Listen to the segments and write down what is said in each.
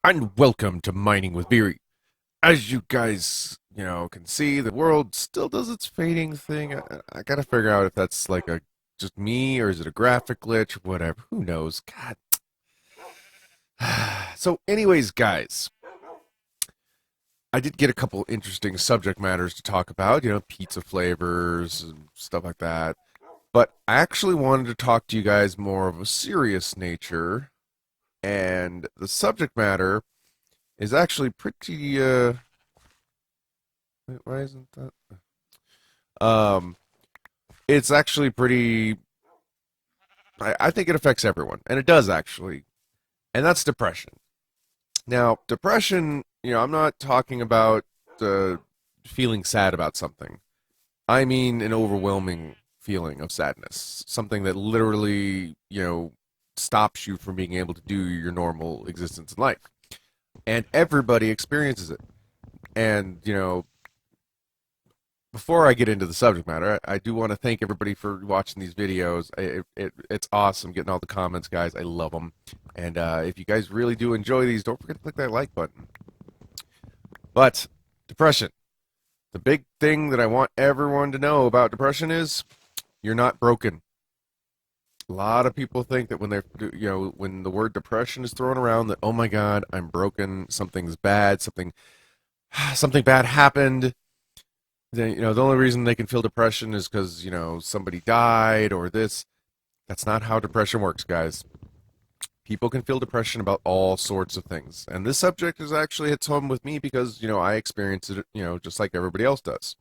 And welcome to Mining with Virii. As you guys, can see, the world still does its fading thing. I gotta figure out if that's like a just me or is it a graphic glitch, whatever. Who knows? God. So, anyways, guys, I did get a couple interesting subject matters to talk about. Pizza flavors and stuff like that. But I actually wanted to talk to you guys more of a serious nature, and the subject matter is actually pretty. Why isn't that? Um, it's actually pretty. I think it affects everyone, and it does actually, and that's depression. Now, depression. I'm not talking about feeling sad about something. I mean an overwhelming feeling of sadness, something that literally, stops you from being able to do your normal existence in life, and everybody experiences it. And before I get into the subject matter, I do want to thank everybody for watching these videos. It's awesome getting all the comments, guys. I love them. And if you guys really do enjoy these, don't forget to click that like button. But depression. The big thing that I want everyone to know about depression is you're not broken. A lot of people think that when the word depression is thrown around, that oh my God, I'm broken. Something's bad. Something bad happened. The only reason they can feel depression is because somebody died or this. That's not how depression works, guys. People can feel depression about all sorts of things, and this subject is actually hits home with me because I experience it, just like everybody else does.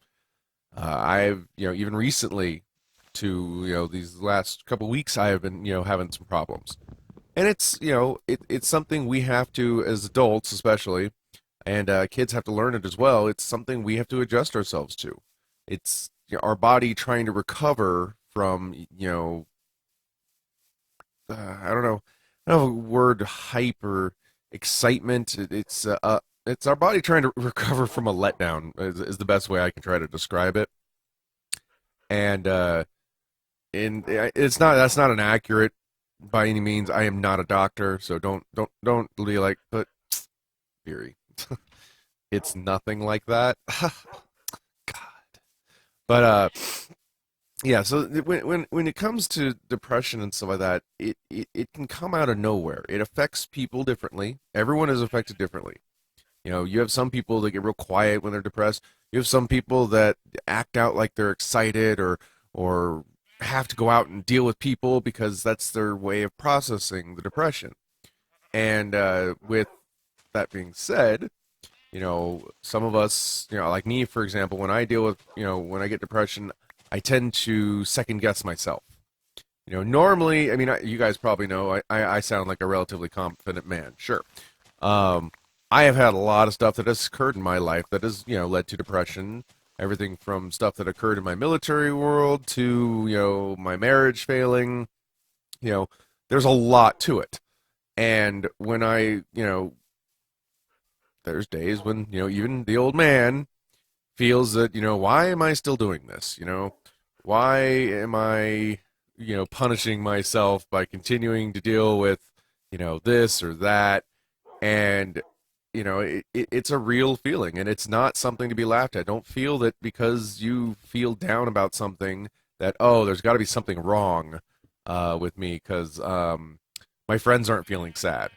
I've even recently, to these last couple weeks, I have been having some problems, and it's something we have to, as adults especially, and kids have to learn it as well. It's something we have to adjust ourselves to. It's our body trying to recover from I don't know, I don't know, a word hype or excitement. It's our body trying to recover from a letdown is the best way I can try to describe it. And it's not that's not an accurate by any means. I am not a doctor, so don't be like, but Fury. It's nothing like that. God. But yeah, so when it comes to depression and stuff like that, it can come out of nowhere. It affects people differently. Everyone is affected differently. You have some people that get real quiet when they're depressed. You have some people that act out like they're excited or have to go out and deal with people because that's their way of processing the depression. And with that being said, some of us, like me, for example, when I deal with, when I get depression, I tend to second guess myself. Normally, I mean, you guys probably know I sound like a relatively confident man. Sure. Um, I have had a lot of stuff that has occurred in my life that has, led to depression. Everything from stuff that occurred in my military world to, my marriage failing. You know, there's a lot to it. And when there's days when, even the old man feels that, why am I still doing this? Why am I, punishing myself by continuing to deal with, this or that? And, it's a real feeling and it's not something to be laughed at. Don't feel that because you feel down about something that, oh, there's got to be something wrong with me because my friends aren't feeling sad.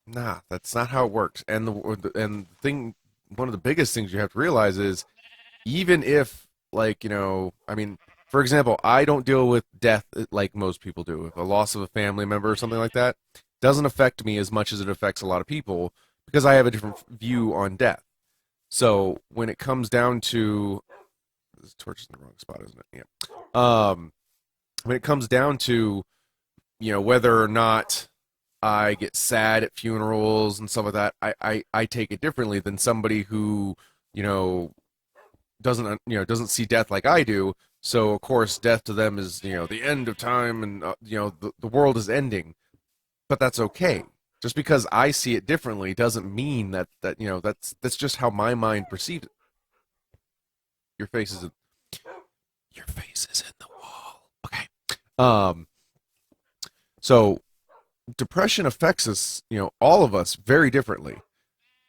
Nah, that's not how it works. One of the biggest things you have to realize is even if like I mean, for example, I don't deal with death like most people do. If a loss of a family member or something like that doesn't affect me as much as it affects a lot of people because I have a different view on death. So when it comes down to this torch is in the wrong spot, isn't it? Yeah. When it comes down to whether or not I get sad at funerals and stuff like that, I take it differently than somebody who you know doesn't see death like I do. So of course, death to them is the end of time, and the world is ending. But that's okay. Just because I see it differently doesn't mean that's just how my mind perceives it. Your face is in, your face is in the wall. Okay. Um. So depression affects us, all of us very differently.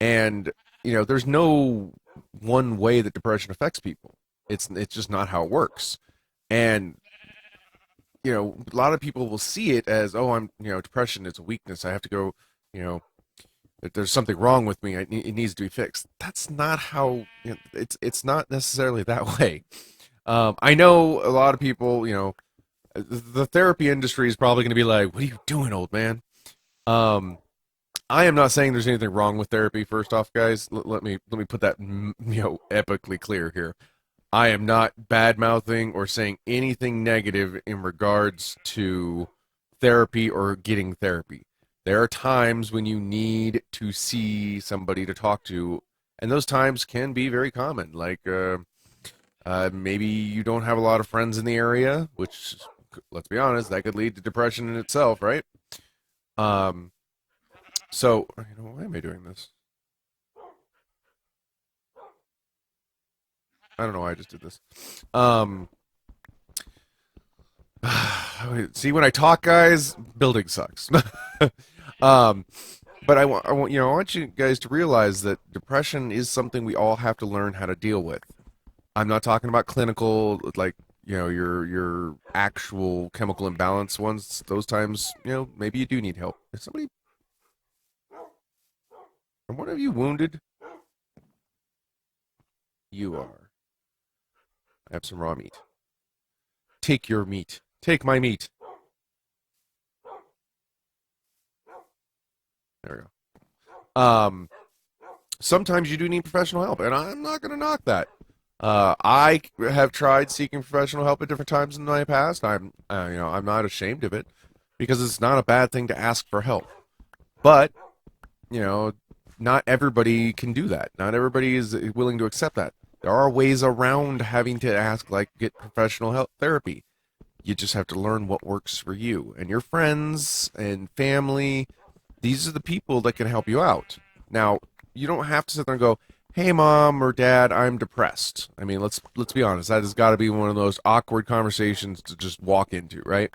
And, there's no one way that depression affects people. It's just not how it works. And, a lot of people will see it as, oh, depression is a weakness. I have to go, you know, there's something wrong with me. It needs to be fixed. That's not how, it's not necessarily that way. I know a lot of people, the therapy industry is probably going to be like, what are you doing, old man? I am not saying there's anything wrong with therapy. First off, guys, let me put that epically clear here. I am not bad mouthing or saying anything negative in regards to therapy or getting therapy. There are times when you need to see somebody to talk to, and those times can be very common. Like maybe you don't have a lot of friends in the area, which, let's be honest, that could lead to depression in itself, right? Um, so, why am I doing this? I don't know why I just did this. Um, See, when I talk, guys, building sucks. um, but I want you guys to realize that depression is something we all have to learn how to deal with. I'm not talking about clinical, like, your actual chemical imbalance ones. Those times, maybe you do need help. Is somebody, are one of you wounded? You are. I have some raw meat. Take your meat. Take my meat. There we go. Sometimes you do need professional help, and I'm not going to knock that. I have tried seeking professional help at different times in my past. I'm not ashamed of it because it's not a bad thing to ask for help. But, you know, not everybody can do that. Not everybody is willing to accept that. There are ways around having to ask, like, get professional help therapy. You just have to learn what works for you and your friends and family. These are the people that can help you out. Now, you don't have to sit there and go, "Hey, mom or dad, I'm depressed." I mean, let's be honest. That has got to be one of those awkward conversations to just walk into, right?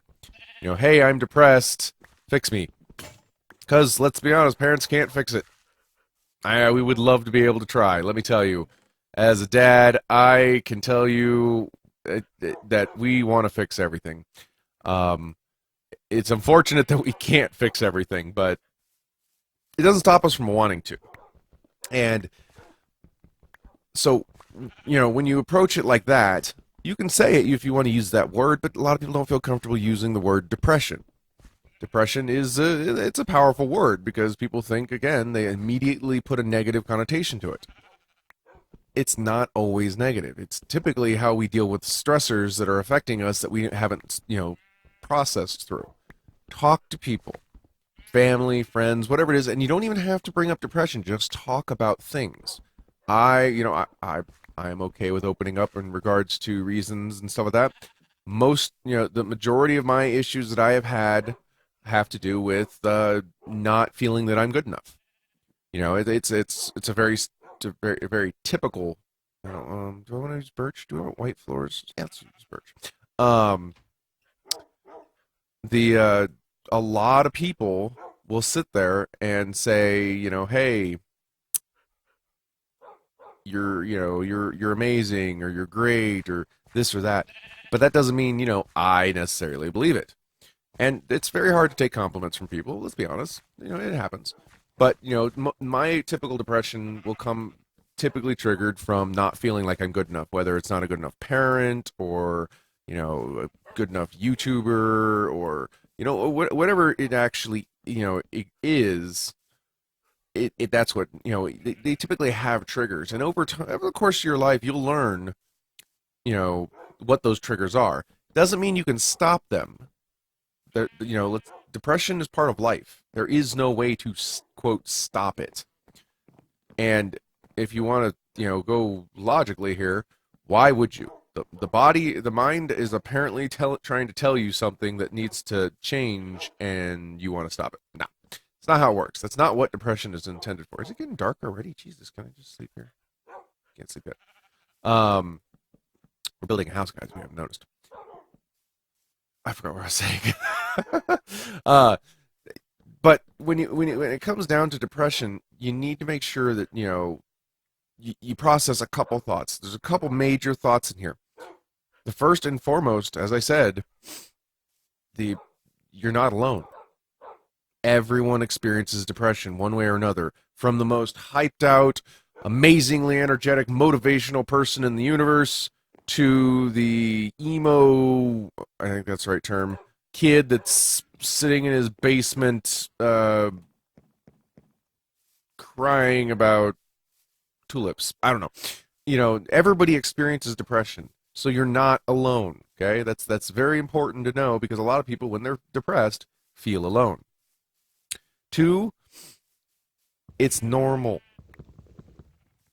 "Hey, I'm depressed. Fix me." Because let's be honest, parents can't fix it. We would love to be able to try. Let me tell you, as a dad, I can tell you that we want to fix everything. Um, it's unfortunate that we can't fix everything, but it doesn't stop us from wanting to. And so, when you approach it like that, you can say it if you want to use that word, but a lot of people don't feel comfortable using the word depression. Depression it's a powerful word because people think, again, they immediately put a negative connotation to it. It's not always negative. It's typically how we deal with stressors that are affecting us that we haven't, processed through. Talk to people, family, friends, whatever it is, and you don't even have to bring up depression. Just talk about things. I am okay with opening up in regards to reasons and stuff like that. The majority of my issues that I have had have to do with not feeling that I'm good enough. It's a very typical. Do I want to use birch? Do I want white floors? Yeah, let's use birch. Um, the A lot of people will sit there and say, "Hey, you're amazing, or you're great, or this or that," but that doesn't mean I necessarily believe it. And it's very hard to take compliments from people. Let's be honest. It happens. But my typical depression will come typically triggered from not feeling like I'm good enough, whether it's not a good enough parent or a good enough YouTuber or whatever it actually it is. That's what they typically have triggers, and over time, over the course of your life, you'll learn what those triggers are. Doesn't mean you can stop them. Depression is part of life. There is no way to quote stop it. And if you want to go logically here, why would you? The mind is apparently trying to tell you something that needs to change, and you want to stop it. No, it's not how it works. That's not what depression is intended for. Is it getting dark already? Jesus, can I just sleep here? Can't sleep yet. We're building a house, guys. We haven't noticed. I forgot what I was saying. uh, But when it comes down to depression, you need to make sure that you process a couple thoughts. There's a couple major thoughts in here. The first and foremost, as I said, the you're not alone. Everyone experiences depression one way or another. From the most hyped out, amazingly energetic, motivational person in the universe to the emo, I think that's the right term, kid that's sitting in his basement crying about tulips. I don't know. Everybody experiences depression. So you're not alone, okay? That's very important to know because a lot of people when they're depressed feel alone. Two, it's normal.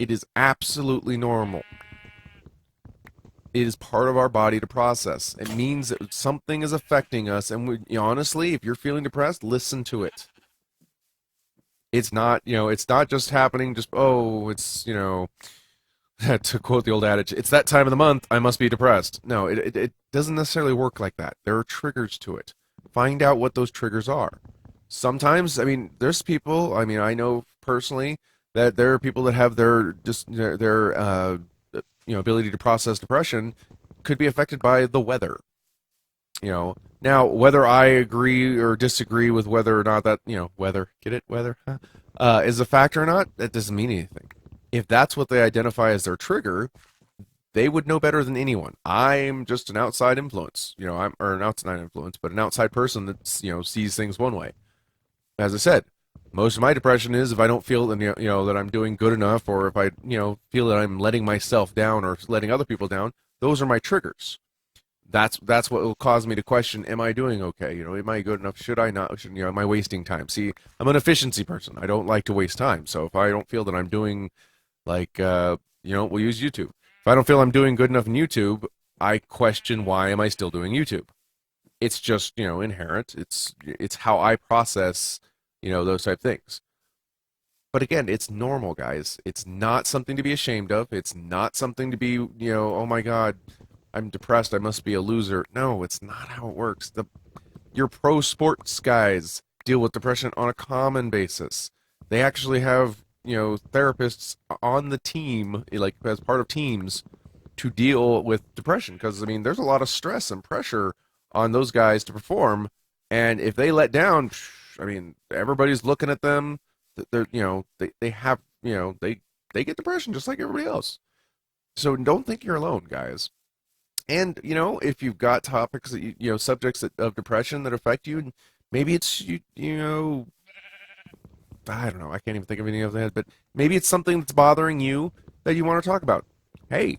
It is absolutely normal. It is part of our body to process. It means that something is affecting us, and honestly, if you're feeling depressed, listen to it. It's not just happening. Just to quote the old adage, it's that time of the month. I must be depressed. No, it doesn't necessarily work like that. There are triggers to it. Find out what those triggers are. Sometimes, there's people. I know personally that there are people that have their ability to process depression could be affected by the weather. Now whether I agree or disagree with whether or not that weather, get it, weather, is a factor or not, that doesn't mean anything. If that's what they identify as their trigger, they would know better than anyone. I'm just an outside influence, an outside influence, but an outside person that sees things one way. As I said, most of my depression is if I don't feel that I'm doing good enough, or if I feel that I'm letting myself down or letting other people down. Those are my triggers. That's what will cause me to question: am I doing okay? Am I good if I not? Am I wasting time? See, I'm an efficiency person. I don't like to waste time. So if I don't feel that I'm doing we'll use YouTube. If I don't feel I'm doing good enough in YouTube, I question why am I still doing YouTube. It's just inherent. It's how I process those type of things. But again, it's normal, guys. It's not something to be ashamed of. It's not something to be oh my God, I'm depressed, I must be a loser. No, it's not how it works. Your pro sports guys deal with depression on a common basis. They actually have therapists on the team, like as part of teams, to deal with depression because there's a lot of stress and pressure on those guys to perform, and if they let down, everybody's looking at them. They're they have they get depression just like everybody else. So don't think you're alone, guys. And if you've got topics that subjects of depression that affect you, maybe it's I don't know. I can't even think of any of that, but maybe it's something that's bothering you that you want to talk about. Hey,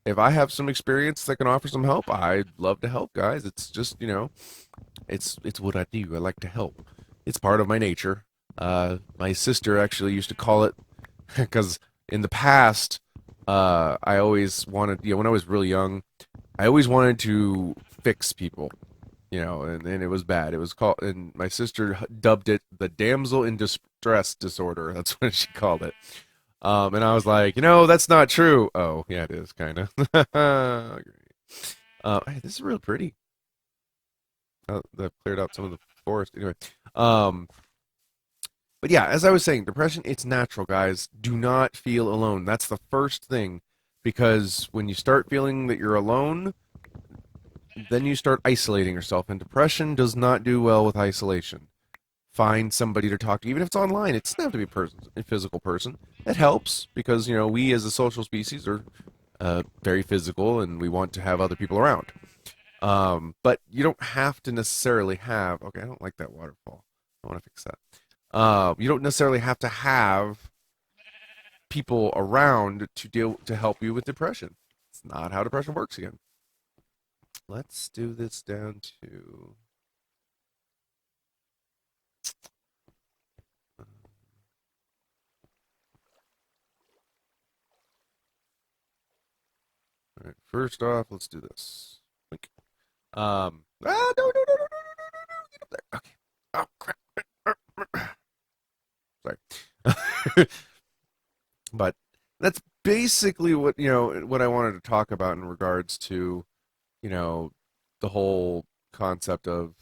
if I have some experience that can offer some help, I'd love to help, guys. It's just it's what I do. I like to help. It's part of my nature. My sister actually used to call it because in the past, I always wanted when I was really young, I always wanted to fix people. And it was bad. It was called, and my sister dubbed it the damsel in distress disorder. That's what she called it. And I was like, that's not true. Oh, yeah, it is kind of. Hey, this is real pretty. That cleared out some of the forest. Anyway, but yeah, as I was saying, depression, it's natural, guys. Do not feel alone. That's the first thing, because when you start feeling that you're alone, then you start isolating yourself, and depression does not do well with isolation. Find somebody to talk to, even if it's online. It doesn't have to be a physical person. It helps because we as a social species are very physical, and we want to have other people around. But you don't have to necessarily have. Okay, I don't like that waterfall. I want to fix that. You don't necessarily have to have people around to help you with depression. It's not how depression works again. Let's do this down to all right, first off, let's do this. No, no, no, no, no, no, no, no, get up there. Okay. Oh, crap. Sorry. But that's basically what I wanted to talk about in regards to, the whole concept of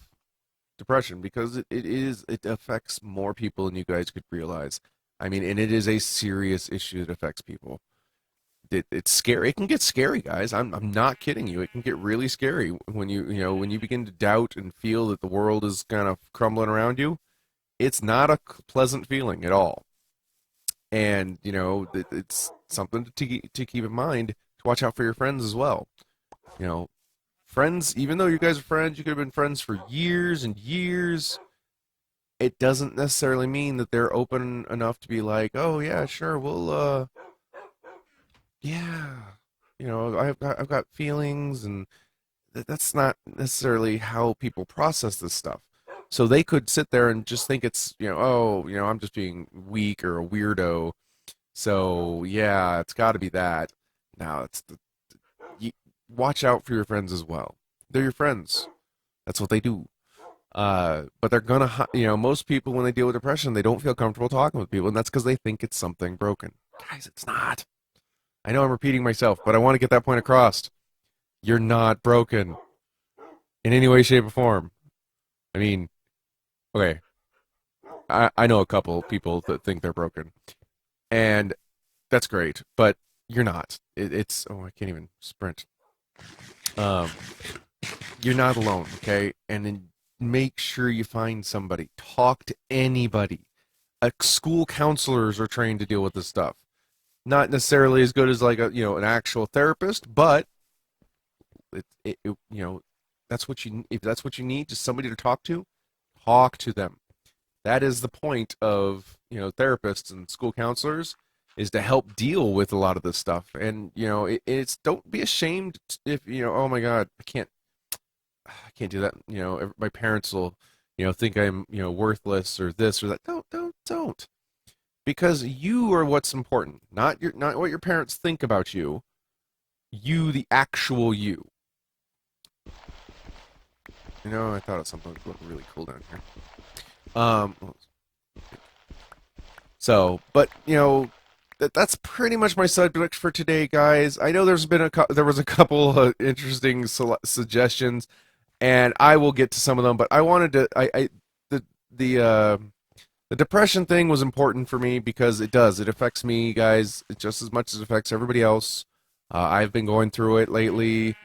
depression because it affects more people than you guys could realize. I mean, and it is a serious issue that affects people. It's scary. It can get scary, guys. I'm not kidding you. It can get really scary when when you begin to doubt and feel that the world is kind of crumbling around you. It's not a pleasant feeling at all. And it's something to keep in mind, to watch out for your friends as well. You know, friends, even though you guys are friends, you could have been friends for years and years. It doesn't necessarily mean that they're open enough to be like, oh yeah, sure, we'll yeah, I've got feelings, and that's not necessarily how people process this stuff. So they could sit there and just think it's, oh, I'm just being weak or a weirdo. So yeah, it's got to be that. Now you, watch out for your friends as well. They're your friends. That's what they do. But they're gonna, most people when they deal with depression, they don't feel comfortable talking with people, and that's because they think it's something broken. Guys, it's not. I know I'm repeating myself, but I want to get that point across. You're not broken in any way, shape, or form. I mean, okay, I know a couple people that think they're broken, and that's great, but you're not. It's oh, I can't even sprint. Um, you're not alone, okay? And then make sure you find somebody. Talk to anybody. School counselors are trained to deal with this stuff. Not necessarily as good as like an actual therapist, but that's what you if that's what you need, just somebody to talk to them. That is the point of therapists and school counselors, is to help deal with a lot of this stuff. And it's don't be ashamed if oh my god, I can't do that. My parents will think I'm worthless or this or that. Don't, because you are what's important, not what your parents think about you. You, the actual you. I thought of something that looked really cool down here. Um, but that's pretty much my subject for today, guys. I know there was a couple interesting suggestions, and I will get to some of them. But I wanted to the uh, the depression thing was important for me because it affects me, guys, just as much as it affects everybody else. I've been going through it lately,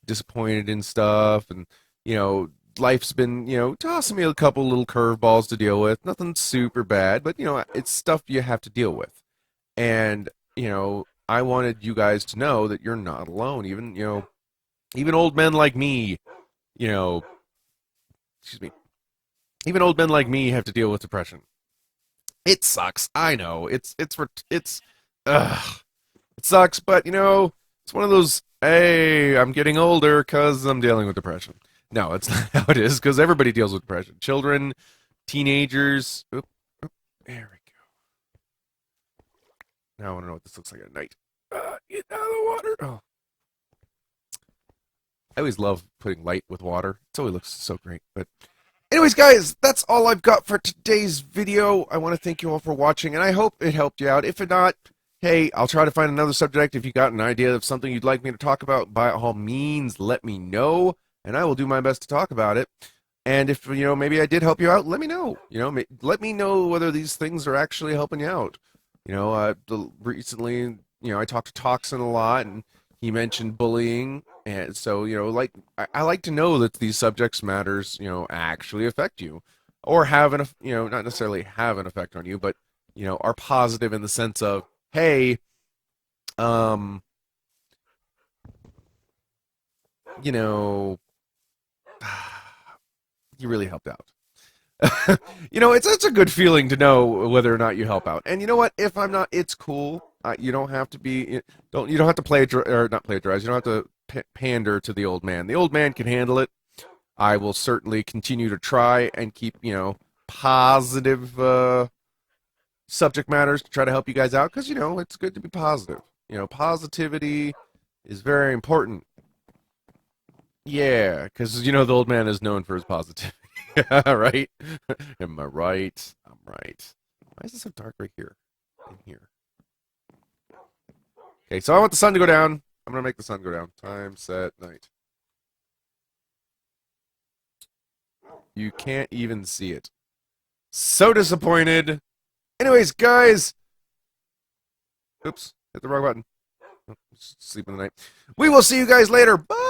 disappointed in stuff, and life's been tossing me a couple little curveballs to deal with. Nothing super bad, but it's stuff you have to deal with. And I wanted you guys to know that you're not alone. Even old men like me, you know, excuse me, even old men like me have to deal with depression. It sucks. I know. Ugh, it sucks, but it's one of those. Hey, I'm getting older because I'm dealing with depression. No, it's not how it is, because everybody deals with depression. Children, teenagers. Oop, oop, there we go. Now I want to know what this looks like at night. Get out of the water. Oh. I always love putting light with water. It always looks so great. But anyways, guys, that's all I've got for today's video. I want to thank you all for watching, and I hope it helped you out. If it not, hey, I'll try to find another subject. If you got an idea of something you'd like me to talk about, by all means, let me know, and I will do my best to talk about it. And if maybe I did help you out, let me know. Let me know whether these things are actually helping you out. Recently, I talked to Toxin a lot, and he mentioned bullying, and so like I like to know that these subjects matters, actually affect you, or have an not necessarily have an effect on you, but are positive in the sense of, hey, um, you know, you really helped out. It's a good feeling to know whether or not you help out. And you know what? If I'm not, it's cool. You don't have to be. You don't have to or not plagiarize. You don't have to pander to the old man. The old man can handle it. I will certainly continue to try and keep positive subject matters to try to help you guys out, because it's good to be positive. Positivity is very important. Yeah, because the old man is known for his positivity. Right? Am I right? I'm right. Why is it so dark right here? In here. Okay, so I want the sun to go down. I'm gonna make the sun go down. Time, set, night. You can't even see it. So disappointed. Anyways, guys. Oops, hit the wrong button. Oh, sleep in the night. We will see you guys later. Bye.